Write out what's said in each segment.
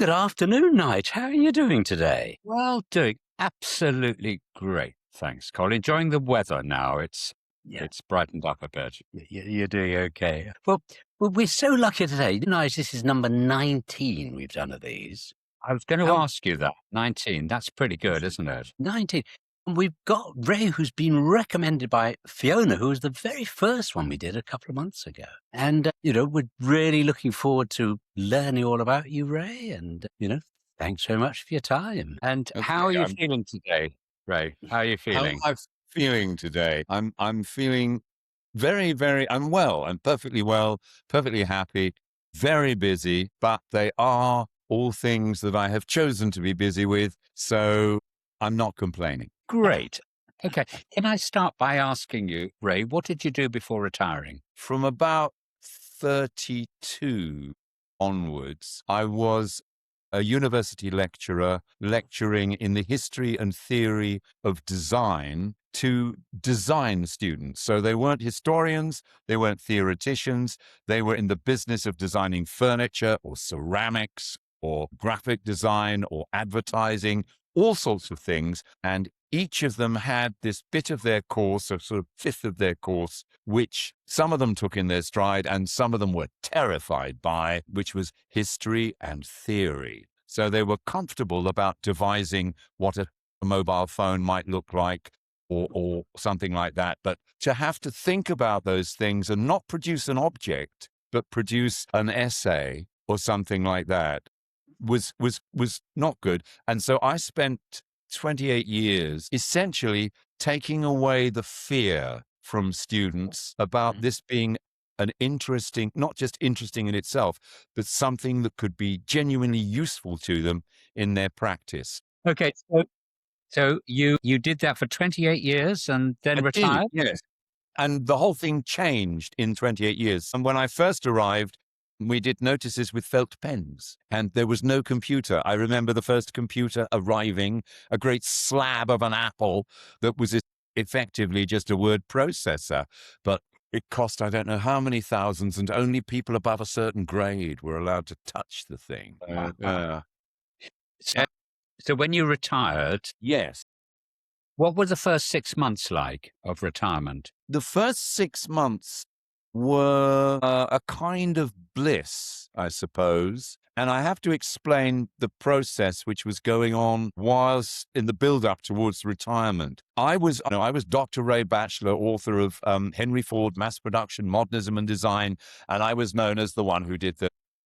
good afternoon, Nige. How are you doing today? Well, doing absolutely great. Thanks, Colin. Enjoying the weather now. Yeah, It's brightened up a bit. you're doing okay. Well, we're so lucky today. Nige, this is number 19 we've done of these. I was going to Um, ask you that. 19. That's pretty good, isn't it? 19. And we've got Ray, who's been recommended by Fiona, who was the very first one we did a couple of months ago. And, we're really looking forward to learning all about you, Ray. And, thanks very much for your time. And Okay, how are you feeling today, Ray? How are you how am feeling? I feeling today? I'm feeling very. I'm well. I'm perfectly well, perfectly happy, very busy. But they are all things that I have chosen to be busy with, so I'm not complaining. Great. Okay. Can I start by asking you, Ray, what did you do before retiring? From about 32 onwards, I was a university lecturer lecturing in the history and theory of design to design students. So they weren't historians, they weren't theoreticians, they were in the business of designing furniture or ceramics or graphic design or advertising, all sorts of things. And each of them had this bit of their course, a sort of fifth of their course, which some of them took in their stride and some of them were terrified by, which was history and theory. So they were comfortable about devising what a mobile phone might look like or something like that. But to have to think about those things and not produce an object, but produce an essay or something like that was not good. And so I spent 28 years essentially taking away the fear from students about this being an interesting, not just interesting in itself, but something that could be genuinely useful to them in their practice. Okay. So you did that for 28 years and then I did, retired? yes. And the whole thing changed in 28 years. And when I first arrived, we did notices with felt pens and there was no computer. I remember the first computer arriving, a great slab of an apple that was effectively just a word processor, but it cost, I don't know how many thousands, and only people above a certain grade were allowed to touch the thing. So when you retired, Yes. what were the first 6 months like of retirement? The first 6 months were a kind of bliss, I suppose. And I have to explain the process which was going on whilst in the build-up towards retirement. I was Dr. Ray Batchelor, author of Henry Ford, Mass Production, Modernism and Design, and I was known as the one who did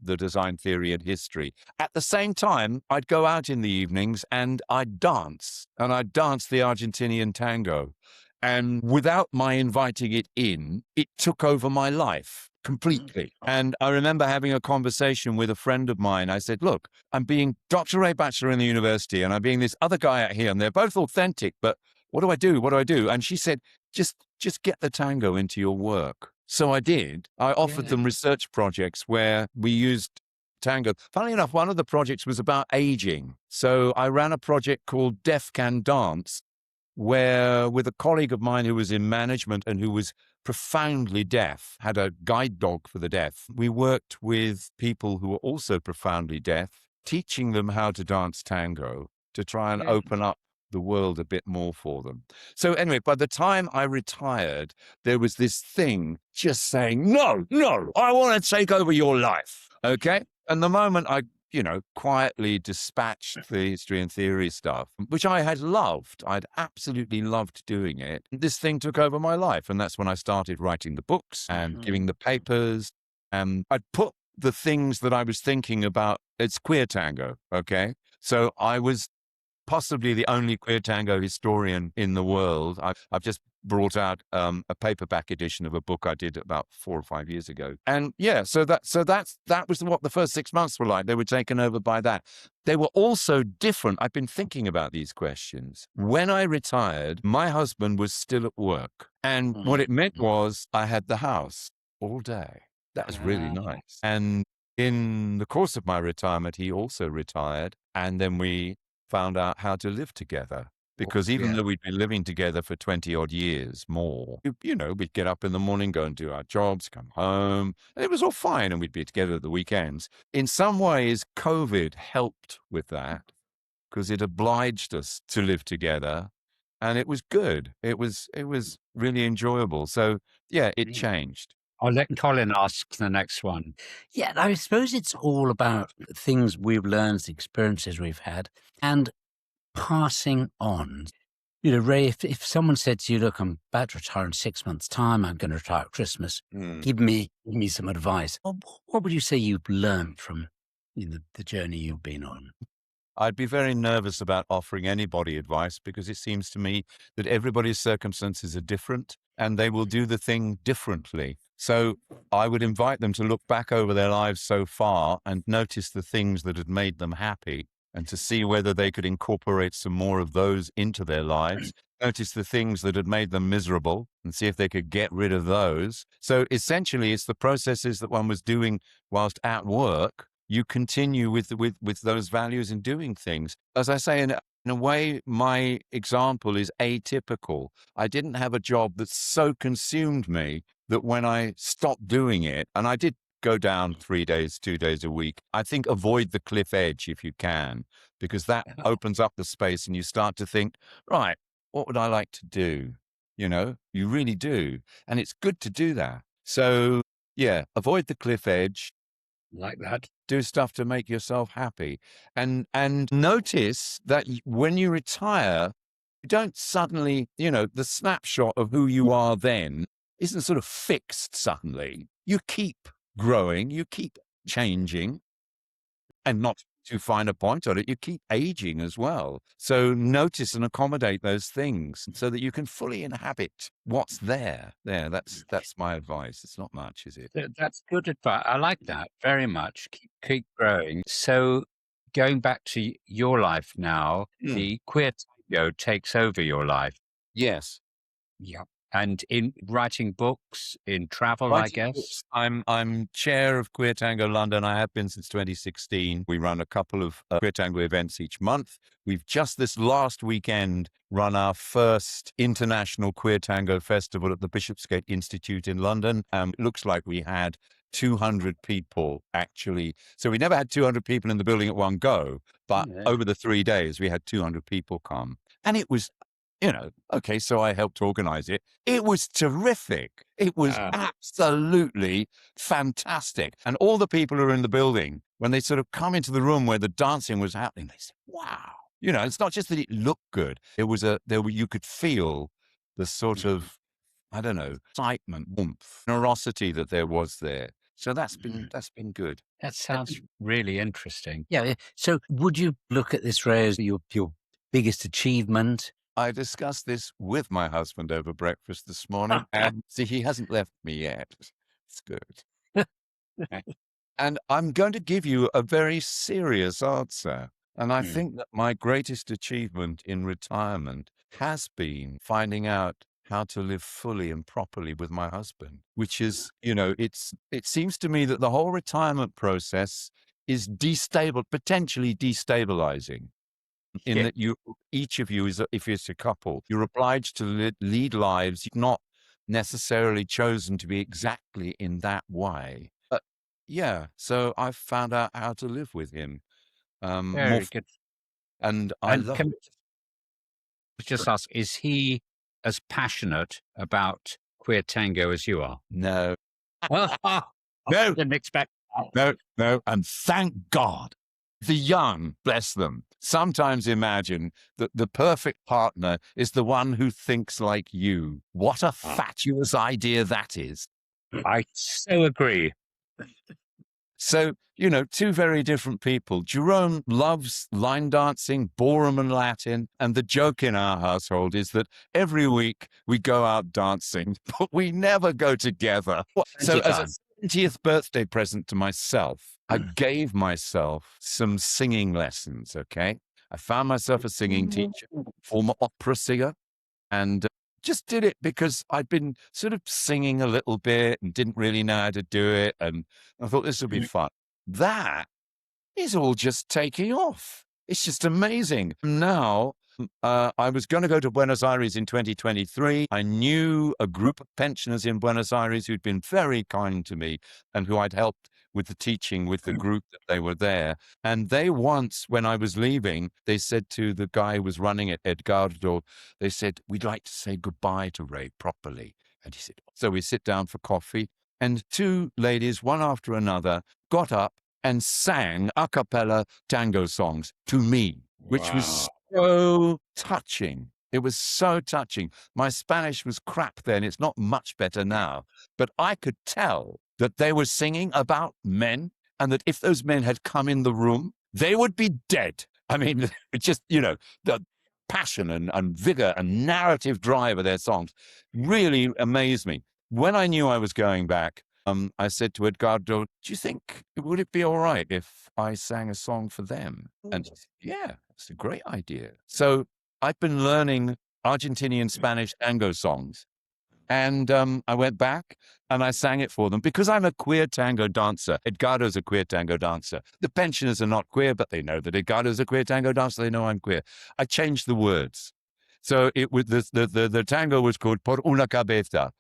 the design theory and history. At the same time, I'd go out in the evenings and I'd dance the Argentinian tango. And without my inviting it in, it took over my life completely. And I remember having a conversation with a friend of mine. I said, look, I'm being Dr. Ray Batchelor in the university and I'm being this other guy out here and they're both authentic, but what do I do? What do I do? And she said, just get the tango into your work. So I did. I offered them research projects where we used tango. Funnily enough, one of the projects was about aging. So I ran a project called Deaf Can Dance, where with a colleague of mine who was in management and who was profoundly deaf, had a guide dog for the deaf. We worked with people who were also profoundly deaf, teaching them how to dance tango to try and open up the world a bit more for them. So anyway, by the time I retired, there was this thing just saying, no, I want to take over your life. Okay. And the moment I quietly dispatched the history and theory stuff, which I had loved. I'd absolutely loved doing it. This thing took over my life. And that's when I started writing the books and giving the papers. I'd put the things that I was thinking about. It's Queer Tango. Okay. So I was possibly the only Queer Tango historian in the world. I've just brought out a paperback edition of a book I did about 4 or 5 years ago. And so that was what the first 6 months were like. They were taken over by that. They were also different. I've been thinking about these questions. When I retired, my husband was still at work. And what it meant was I had the house all day. That was really nice. And in the course of my retirement, he also retired. And then we found out how to live together. because even Yeah. though we'd been living together for 20 odd years more, we'd get up in the morning, go and do our jobs, come home. It was all fine. And we'd be together at the weekends. In some ways, COVID helped with that because it obliged us to live together. And it was good. It was really enjoyable. So yeah, it changed. I'll let Colin ask the next one. Yeah, I suppose it's all about things we've learned, the experiences we've had, and passing on. Ray, if someone said to you, look, I'm about to retire in 6 months' time, I'm going to retire at Christmas, give me some advice. What would you say you've learned from the journey you've been on? I'd be very nervous about offering anybody advice because it seems to me that everybody's circumstances are different and they will do the thing differently. So I would invite them to look back over their lives so far and notice the things that had made them happy and to see whether they could incorporate some more of those into their lives. Notice the things that had made them miserable and see if they could get rid of those. So essentially, it's the processes that one was doing whilst at work. You continue with those values and doing things. As I say, in a way, my example is atypical. I didn't have a job that so consumed me that when I stopped doing it, and I did go down 3 days, 2 days a week, I think avoid the cliff edge if you can, because that opens up the space and you start to think, right, what would I like to do? You really do. And it's good to do that. So yeah, avoid the cliff edge. Like that. Do stuff to make yourself happy. And notice that when you retire, you don't suddenly, the snapshot of who you are then isn't sort of fixed suddenly. You keep growing, you keep changing, and not to find a point on it, you keep aging as well. So notice and accommodate those things so that you can fully inhabit what's there. That's my advice. It's not much, is it? That's good advice. I like that very much. Keep growing. So going back to your life now, the Queer Tango takes over your life. Yes. Yeah. And in writing books, in travel, I guess. Books. I'm chair of Queer Tango London. I have been since 2016. We run a couple of Queer Tango events each month. We've just this last weekend run our first international Queer Tango festival at the Bishopsgate Institute in London. It looks like we had 200 people actually. So we never had 200 people in the building at one go, but over the 3 days we had 200 people come. And it was, okay, so I helped organize it. It was terrific. It was absolutely fantastic. And all the people who are in the building, when they sort of come into the room where the dancing was happening, they said, wow. It's not just that it looked good. You could feel the sort of, I don't know, excitement, warmth, generosity that there was there. So that's been good. That sounds really interesting. Yeah. So would you look at this, Ray, as your biggest achievement? I discussed this with my husband over breakfast this morning, and see, he hasn't left me yet. It's good. And I'm going to give you a very serious answer. And I think that my greatest achievement in retirement has been finding out how to live fully and properly with my husband, which is, it seems to me that the whole retirement process is potentially destabilizing. In that each of you if it's a couple, you're obliged to lead lives you've not necessarily chosen to be exactly in that way. But yeah, so I've found out how to live with him. Very good. And I love it. Just ask, is he as passionate about Queer Tango as you are? No. I No. didn't expect that. No. And thank God. The young, bless them, sometimes imagine that the perfect partner is the one who thinks like you. What a fatuous idea that is. I so agree. So, two very different people. Jerome loves line dancing, ballroom and Latin. And the joke in our household is that every week we go out dancing, but we never go together. So as a 70th birthday present to myself, I gave myself some singing lessons, okay? I found myself a singing teacher, former opera singer, and just did it because I'd been sort of singing a little bit and didn't really know how to do it. And I thought this would be fun. That is all just taking off. It's just amazing. Now I was going to go to Buenos Aires in 2023. I knew a group of pensioners in Buenos Aires who'd been very kind to me and who I'd helped with the teaching with the group that they were there. And they once, when I was leaving, they said to the guy who was running it, Edgardo, they said, "We'd like to say goodbye to Ray properly." And he said, so we sit down for coffee. And two ladies, one after another, got up and sang a cappella tango songs to me, which was so touching. It was so touching. My Spanish was crap then. It's not much better now. But I could tell that they were singing about men and that if those men had come in the room, they would be dead. I mean, just, the passion and vigor and narrative drive of their songs really amazed me. When I knew I was going back, I said to Edgardo, "Do you think, would it be all right if I sang a song for them?" And he said, "Yeah, it's a great idea." So I've been learning Argentinian Spanish tango songs. And I went back and I sang it for them because I'm a queer tango dancer. Edgardo's a queer tango dancer. The pensioners are not queer, but they know that Edgardo's a queer tango dancer. They know I'm queer. I changed the words. So it was the tango was called Por una cabeza.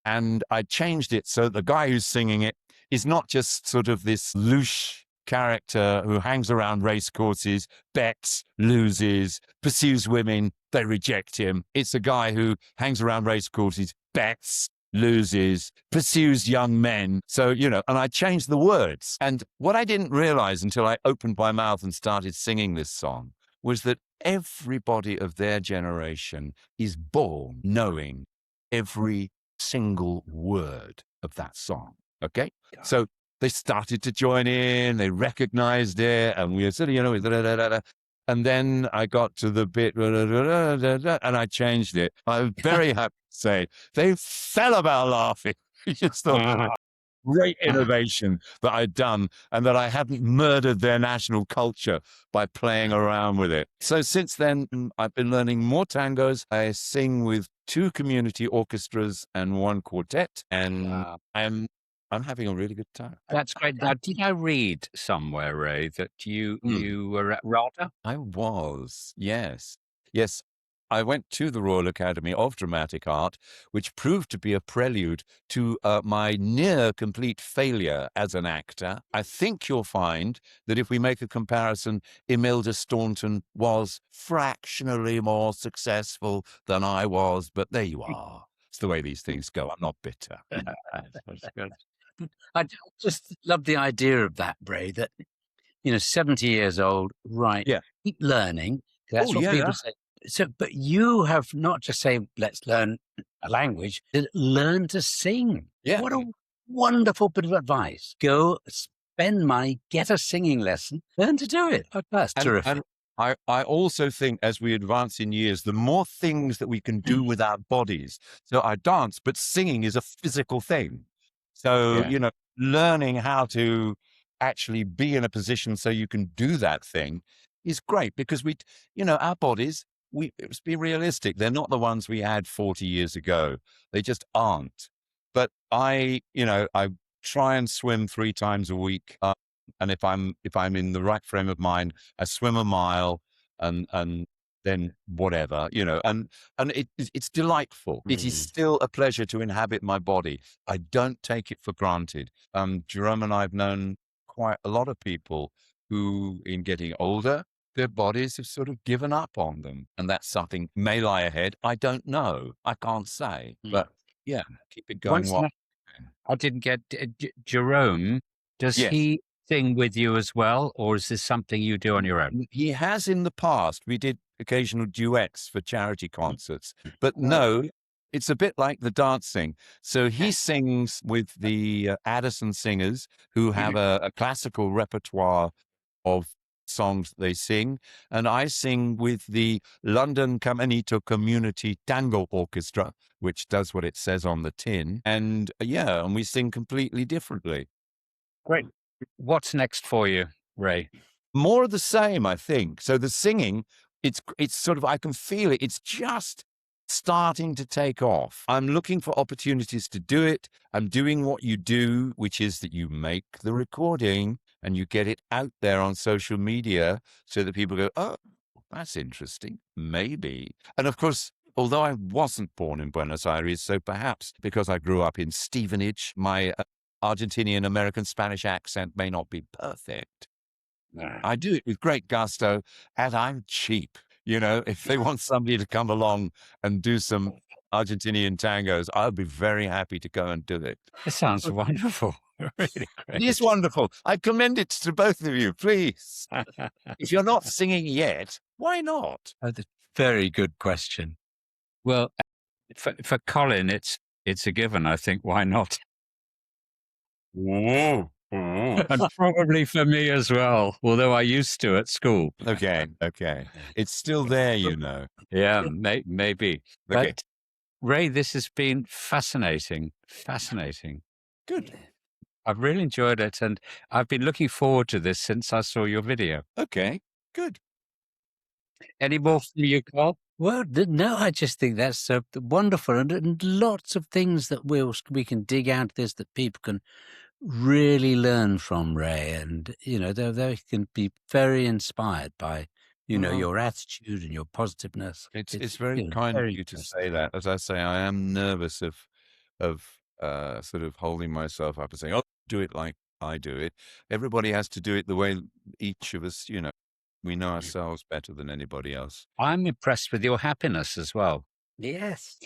And I changed it so the guy who's singing it is not just sort of this louche character who hangs around race courses, bets, loses, pursues women, they reject him. It's a guy who hangs around race courses, bets, loses, pursues young men. So, and I changed the words. And what I didn't realize until I opened my mouth and started singing this song was that everybody of their generation is born knowing every single word of that song. Okay. So they started to join in, they recognized it, and we said, and then I got to the bit, and I changed it. I'm very happy to say they fell about laughing. You just thought, great innovation that I'd done and that I hadn't murdered their national culture by playing around with it. So since then, I've been learning more tangos. I sing with 2 community orchestras and 1 quartet, and I'm having a really good time. That's great. Now, did I read somewhere, Ray, that you were at RADA? I was, yes. Yes, I went to the Royal Academy of Dramatic Art, which proved to be a prelude to my near complete failure as an actor. I think you'll find that if we make a comparison, Imelda Staunton was fractionally more successful than I was, but there you are. It's the way these things go. I'm not bitter. That's good. I just love the idea of that, Bray, that, 70 years old, right? Yeah. Keep learning. That's Oh, what yeah. people say. So, but you have not just say, let's learn a language, learn to sing. Yeah. What a wonderful bit of advice. Go spend money, get a singing lesson, learn to do it. Oh, that's terrific. And I also think as we advance in years, the more things that we can do with our bodies. So I dance, but singing is a physical thing. So, learning how to actually be in a position so you can do that thing is great because our bodies, let's be realistic. They're not the ones we had 40 years ago. They just aren't. But I try and swim 3 times a week. And if I'm in the right frame of mind, I swim a mile and then whatever, and it's delightful. It is still a pleasure to inhabit my body. I don't take it for granted. Jerome and I have known quite a lot of people who, in getting older, their bodies have sort of given up on them. And that's something may lie ahead. I don't know. I can't say. But yeah, keep it going. I didn't get Jerome. Does he sing with you as well, or is this something you do on your own? He has in the past. We did occasional duets for charity concerts, but no, it's a bit like the dancing. So he sings with the Addison singers who have a classical repertoire of songs that they sing, and I sing with the London Caminito Community Tango Orchestra, which does what it says on the tin, and and we sing completely differently. Great. What's next for you, Ray? More of the same, I think. So the singing, it's sort of, I can feel it. It's just starting to take off. I'm looking for opportunities to do it. I'm doing what you do, which is that you make the recording and you get it out there on social media so that people go, oh, That's interesting. Maybe. And of course, although I wasn't born in Buenos Aires, so perhaps because I grew up in Stevenage, my Argentinian American Spanish accent may not be perfect. I do it with great gusto, and I'm cheap. If they want somebody to come along and do some Argentinian tangos, I'll be very happy to go and do it. It sounds wonderful. Really It is great. wonderful. I commend it to both of you, please. If you're not singing yet, why not? Oh, that's a very good question. Well, for Colin, it's a given. I think. Why not? And probably for me as well. Although I used to at school. Okay. It's still there, Yeah, maybe. Okay. But Ray, this has been fascinating. Good. I've really enjoyed it, and I've been looking forward to this since I saw your video. Okay. Good. Any more from you, Carl? Well, no, I just think that's wonderful, and lots of things that we can dig out of this that people can really learn from, Ray, and they can be very inspired by your attitude and your positiveness. It's very kind of you to say that. As I say, I am nervous of sort of holding myself up and saying, "Oh, do it like I do it." Everybody has to do it the way each of us, we know ourselves better than anybody else. I'm impressed with your happiness as well, Yes.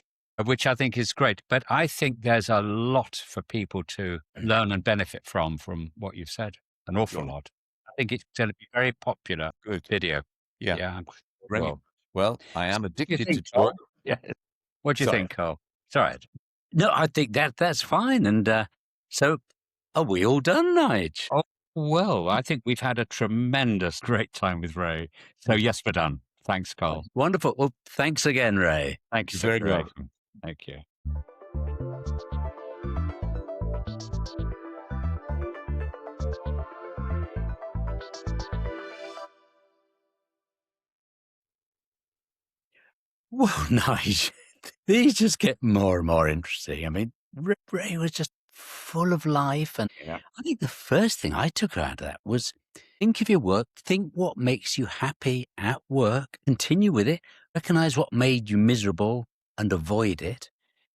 which I think is great. But I think there's a lot for people to learn and benefit from what you've said. An awful lot. I think it's going to be a very popular Good. video. Yeah. Great. Well, I am addicted to joy. Carl? Yeah. What do you think, Carl? Sorry. No, I think that's fine. And so, are we all done, Nige? Oh, well, I think we've had a tremendous, great time with Ray. So yes, we're done. Thanks, Carl. Wonderful. Well, thanks again, Ray. Thank you. Very good. Thank you. Well, Nige, these just get more and more interesting. I mean, Ray was just full of life. And I think the first thing I took out of that was think of your work, think what makes you happy at work, continue with it, recognize what made you miserable and avoid it.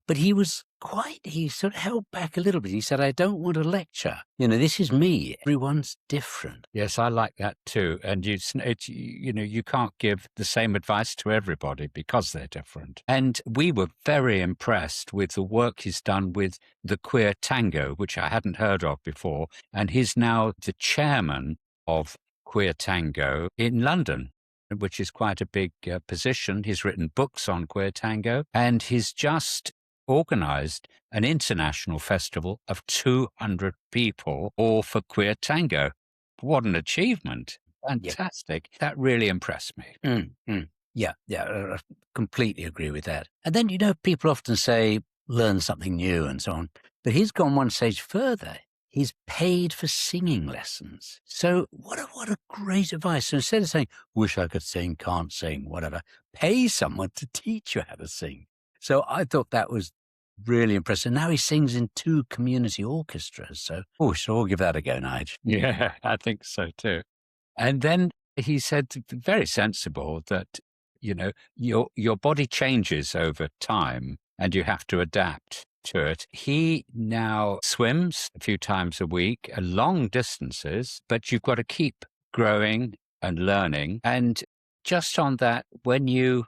But he sort of held back a little bit. He said, I don't want to lecture. This is me. Everyone's different. Yes, I like that too. And you can't give the same advice to everybody because they're different. And we were very impressed with the work he's done with the Queer Tango, which I hadn't heard of before. And he's now the chairman of Queer Tango in London, which is quite a big position. He's written books on Queer Tango, and he's just organized an international festival of 200 people, all for Queer Tango. What an achievement. Fantastic. Yeah. That really impressed me. Yeah, I completely agree with that. And then, people often say, learn something new and so on. But he's gone one stage further. He's paid for singing lessons. So what a great advice. So instead of saying, wish I could sing, can't sing, whatever, pay someone to teach you how to sing. So I thought that was really impressive. Now he sings in 2 community orchestras. So we should all give that a go, Nige. Yeah, I think so too. And then he said, very sensible, that, your body changes over time and you have to adapt to it. He now swims a few times a week, long distances, but you've got to keep growing and learning. And just on that, when you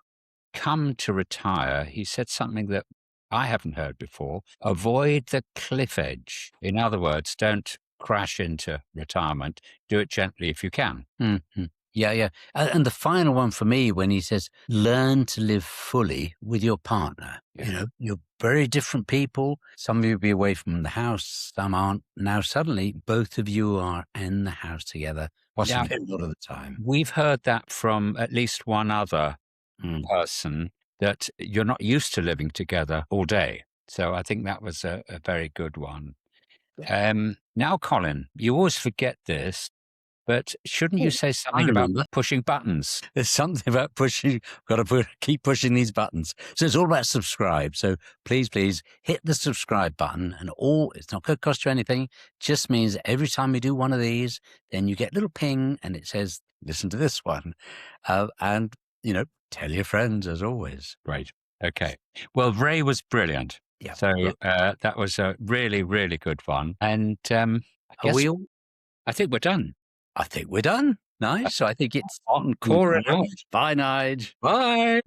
come to retire, he said something that I haven't heard before: avoid the cliff edge. In other words, don't crash into retirement. Do it gently if you can. Mm-hmm. Yeah. And the final one for me, when he says, learn to live fully with your partner. Yeah. You're very different people. Some of you will be away from the house, some aren't. Now suddenly both of you are in the house together, possibly a lot of the time. We've heard that from at least one other person, that you're not used to living together all day. So I think that was a very good one. Now, Colin, you always forget this. But shouldn't you say something I about remember. pushing buttons? There's something about pushing. Got to keep pushing these buttons. So it's all about subscribe. So please hit the subscribe button, and it's not going to cost you anything. Just means every time we do one of these, then you get a little ping, and it says, "Listen to this one," and tell your friends as always. Great. Okay. Well, Ray was brilliant. Yeah. So that was a really, really good one. And I guess I think we're done. I think we're done. Nice. So I think it's Encore and out. Bye, Nige. Bye.